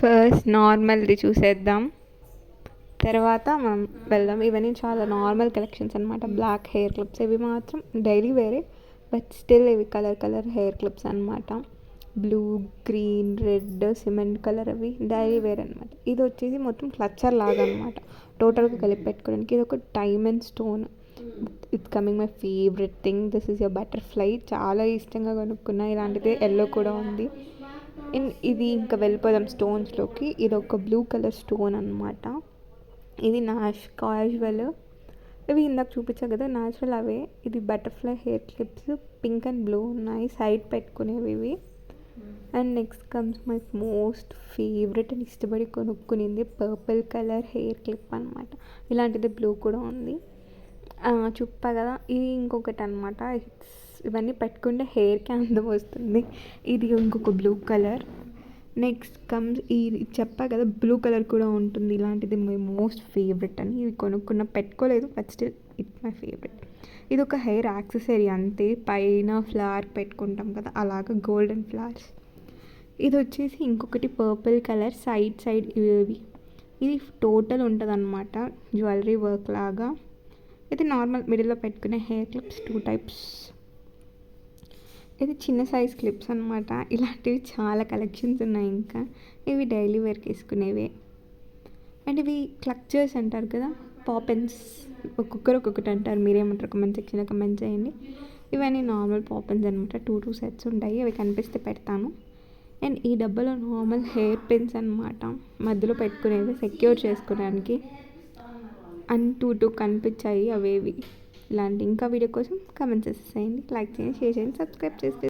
First నార్మల్ది చూసేద్దాం, తర్వాత మనం వెళ్దాం. ఇవన్నీ చాలా నార్మల్ కలెక్షన్స్ అనమాట. బ్లాక్ హెయిర్ క్లిప్స్, ఇవి మాత్రం డైలీ వేరే, బట్ స్టిల్ ఇవి కలర్ హెయిర్ క్లిప్స్ అనమాట. Blue, green, red, cement colour, అవి డైలీ వేర్ అనమాట. ఇది వచ్చేసి మొత్తం క్లచ్చర్ లాగా అనమాట, టోటల్గా కలిపి పెట్టుకోవడానికి. ఇది ఒక diamond stone. It's coming my favourite thing. This is your butterfly. చాలా ఇష్టంగా కొనుక్కున్నా. ఇలాంటిది ఎల్లో కూడా ఉంది. ఇది ఇంకా వెళ్ళిపోదాం స్టోన్స్లోకి. ఇది ఒక బ్లూ కలర్ స్టోన్ అనమాట. ఇది క్యాజువల్. ఇవి ఇందాక చూపించా కదా న్యాచురల్, అవే. ఇది butterfly hair clips, pink and blue ఉన్నాయి, సైడ్ పెట్టుకునేవి ఇవి. And next comes my most favourite అని ఇష్టపడి కొనుక్కునింది పర్పుల్ కలర్ హెయిర్ క్లిప్ అనమాట. ఇలాంటిది బ్లూ కూడా ఉంది. చెప్పా కదా, ఇది ఇంకొకటి అనమాట. ఇవన్నీ పెట్టుకుంటే హెయిర్కి అందం వస్తుంది. ఇది ఇంకొక బ్లూ కలర్. నెక్స్ట్ కమ్స్ ఇది చెప్పా కదా బ్లూ కలర్ కూడా ఉంటుంది. ఇలాంటిది మై మోస్ట్ ఫేవరెట్ అని. ఇవి కొనుక్కున్న, పెట్టుకోలేదు, but still it's my favourite. ఇది ఒక హెయిర్ యాక్సెసరీ అంతే, పైన ఫ్లవర్ పెట్టుకుంటాం కదా అలాగా, గోల్డెన్ ఫ్లవర్స్. ఇది వచ్చేసి ఇంకొకటి పర్పుల్ కలర్, సైడ్ ఇవి. ఇది టోటల్ ఉంటుంది అనమాట, జ్యువెలరీ వర్క్ లాగా. ఇది నార్మల్ మిడిల్లో పెట్టుకునే హెయిర్ క్లిప్స్, 2 టైప్స్. ఇది చిన్న సైజ్ క్లిప్స్ అనమాట. ఇలాంటివి చాలా కలెక్షన్స్ ఉన్నాయి. ఇంకా ఇవి డైలీ వేర్కి వేసుకునేవే. అండ్ ఇవి క్లక్చర్స్ అంటారు కదా, పాపెన్స్. ఒక్కొక్కరు ఒక్కొక్కటి అంటారు, మీరేమంటారు కమెంట్ సెక్షన్లో కమెంట్ చేయండి. ఇవన్నీ నార్మల్ పాపెన్స్ అనమాట. 2 సెట్స్ ఉంటాయి, అవి కనిపిస్తే పెడతాను. అండ్ ఈ డబ్బాలో నార్మల్ హెయిర్ పిన్స్ అనమాట, మధ్యలో పెట్టుకునేవి సెక్యూర్ చేసుకోవడానికి. అండ్ 2 కనిపించాయి అవేవి. ఇలాంటి ఇంకా వీడియో కోసం కమెంట్ చేసేసేయండి, లైక్ చేయండి, షేర్ చేయండి, సబ్స్క్రైబ్ చేస్తే